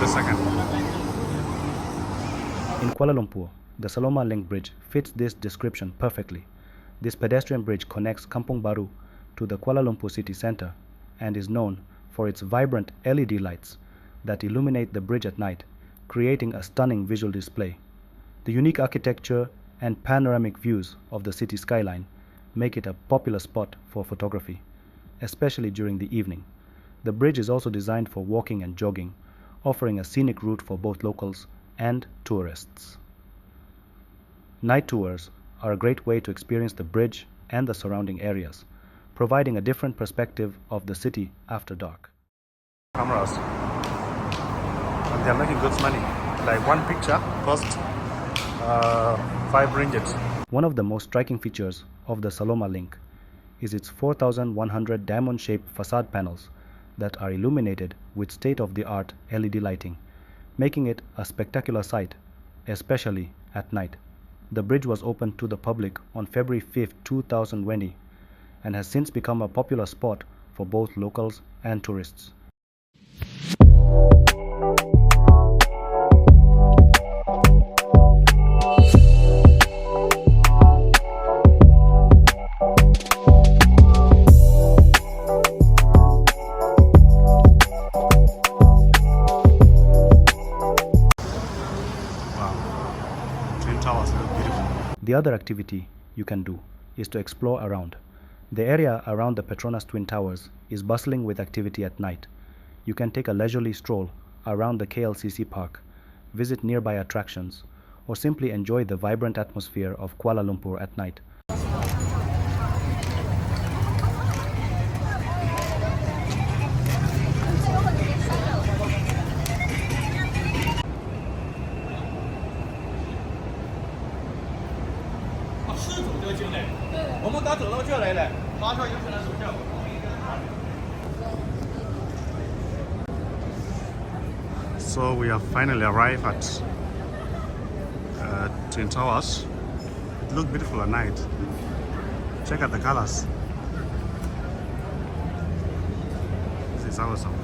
it a second. In Kuala Lumpur, the Saloma Link Bridge fits this description perfectly. This pedestrian bridge connects Kampung Baru to the Kuala Lumpur city centre and is known for its vibrant LED lights that illuminate the bridge at night, creating a stunning visual display. The unique architecture and panoramic views of the city skyline make it a popular spot for photography, especially during the evening. The bridge is also designed for walking and jogging, offering a scenic route for both locals and tourists. Night tours are a great way to experience the bridge and the surrounding areas, providing a different perspective of the city after dark. Cameras. And they're making good money. Like one picture cost 5 ringgit. One of the most striking features of the Saloma Link is its 4,100 diamond-shaped facade panels that are illuminated with state-of-the-art LED lighting, making it a spectacular sight, especially at night. The bridge was opened to the public on February 5, 2020, and has since become a popular spot for both locals and tourists. The other activity you can do is to explore around. The area around the Petronas Twin Towers is bustling with activity at night. You can take a leisurely stroll around the KLCC park, visit nearby attractions, or simply enjoy the vibrant atmosphere of Kuala Lumpur at night. So we have finally arrived at Twin Towers. It looks beautiful at night. Check out the colors. This is awesome.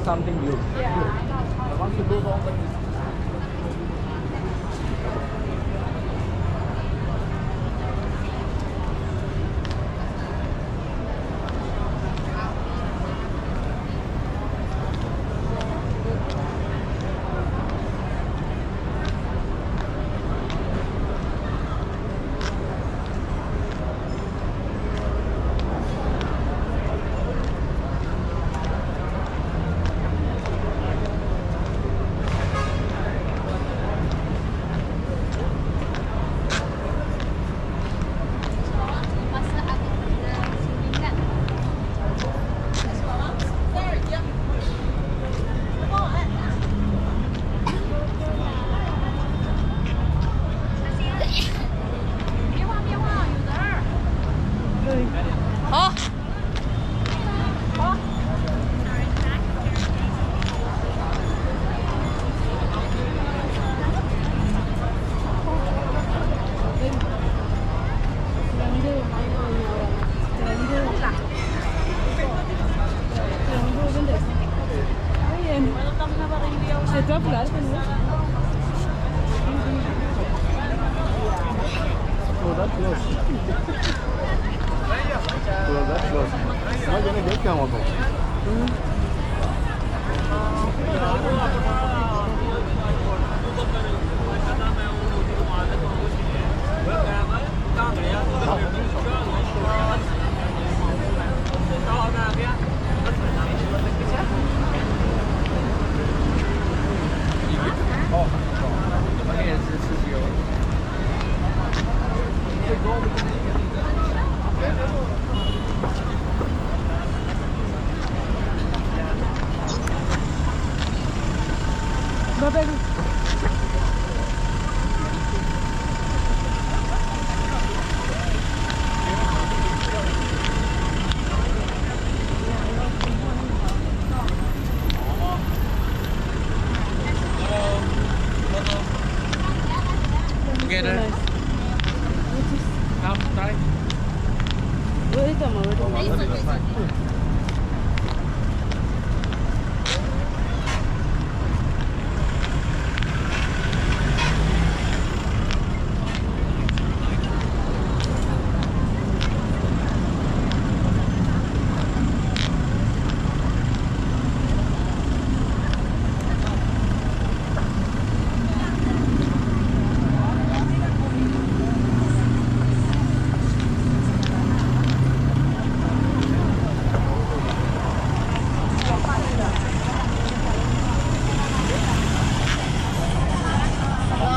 Something new. Yeah. I want to do all the them already.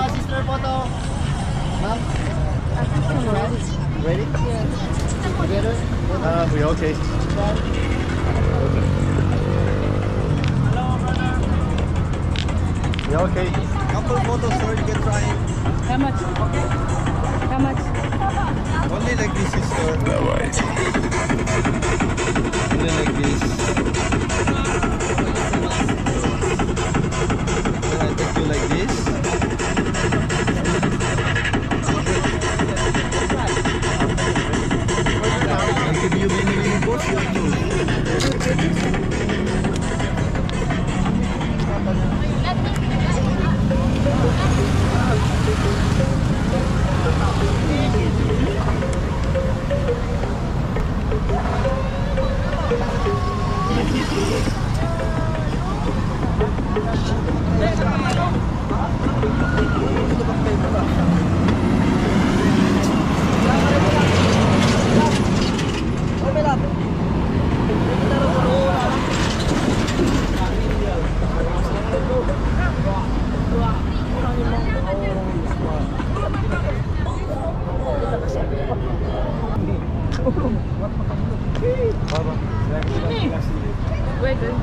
Sister photo. Ma'am? Ready? Together? We okay. We okay. Couple photos, sir. You can try. How much? How much? Only like this, sister. Only like this. Then I take you like this. I'll give you many photos. You choose. We're good.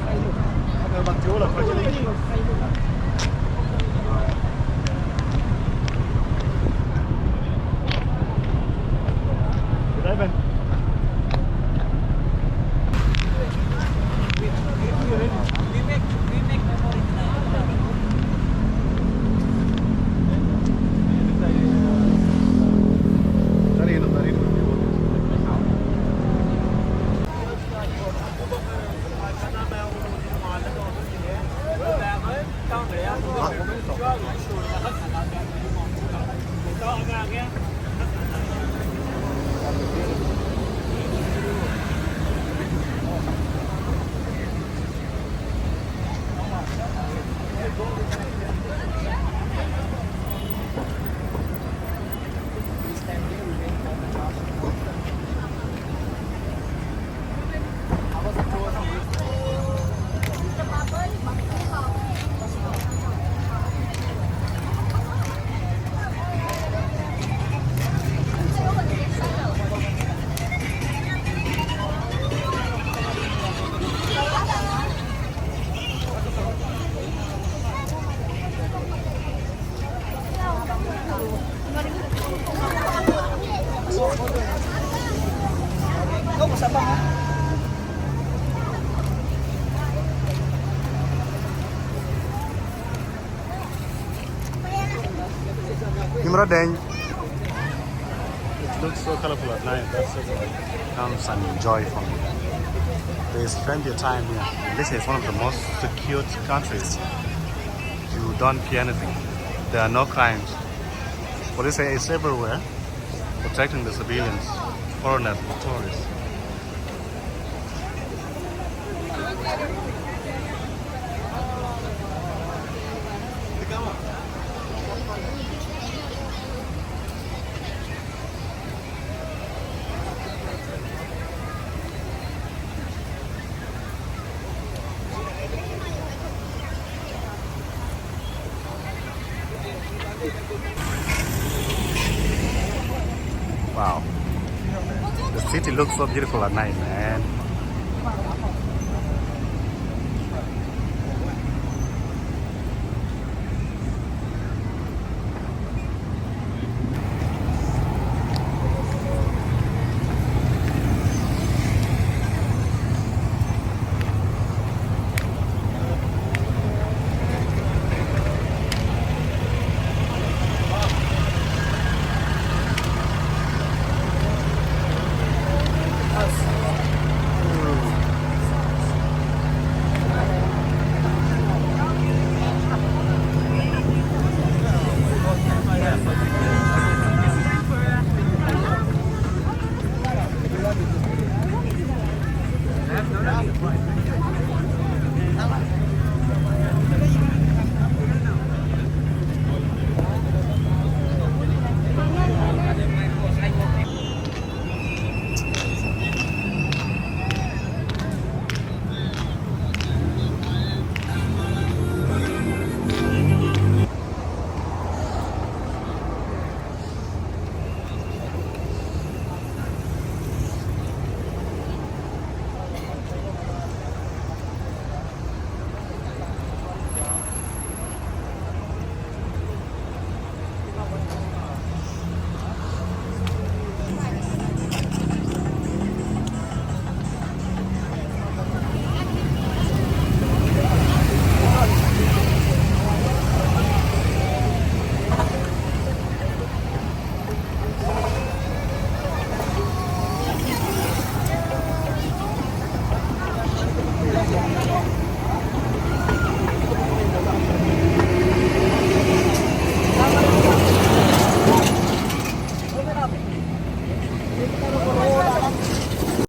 It looks so colorful at night. That's just like comes and enjoy from it. They spend your time here. Malaysia is one of the most secured countries. You don't fear anything. There are no crimes. Police is everywhere, protecting the civilians, foreigners, and tourists. Wow. The city looks so beautiful at night, man.